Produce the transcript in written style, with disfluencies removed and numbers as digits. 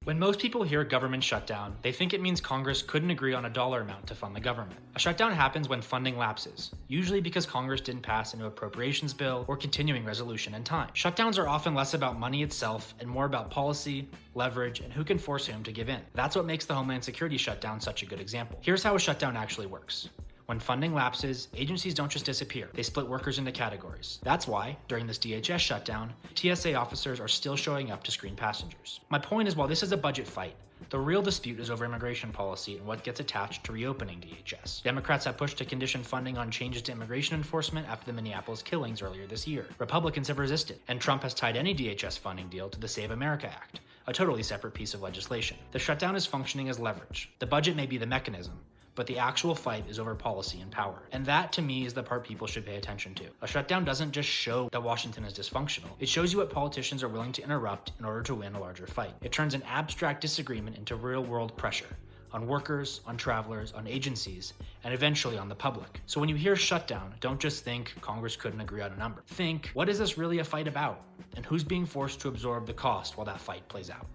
When most people hear government shutdown, they think it means Congress couldn't agree on a dollar amount to fund the government. A shutdown happens when funding lapses, usually because Congress didn't pass a new appropriations bill or continuing resolution in time. Shutdowns are often less about money itself and more about policy, leverage, and who can force whom to give in. That's what makes the Homeland Security shutdown such a good example. Here's how a shutdown actually works. When funding lapses, agencies don't just disappear, they split workers into categories. That's why, during this DHS shutdown, TSA officers are still showing up to screen passengers. My point is, while this is a budget fight, the real dispute is over immigration policy and what gets attached to reopening DHS. Democrats have pushed to condition funding on changes to immigration enforcement after the Minneapolis killings earlier this year. Republicans have resisted, and Trump has tied any DHS funding deal to the Save America Act, a totally separate piece of legislation. The shutdown is functioning as leverage. The budget may be the mechanism, but the actual fight is over policy and power. And that, to me, is the part people should pay attention to. A shutdown doesn't just show that Washington is dysfunctional. It shows you what politicians are willing to interrupt in order to win a larger fight. It turns an abstract disagreement into real-world pressure on workers, on travelers, on agencies, and eventually on the public. So when you hear shutdown, don't just think Congress couldn't agree on a number. Think, what is this really a fight about? And who's being forced to absorb the cost while that fight plays out?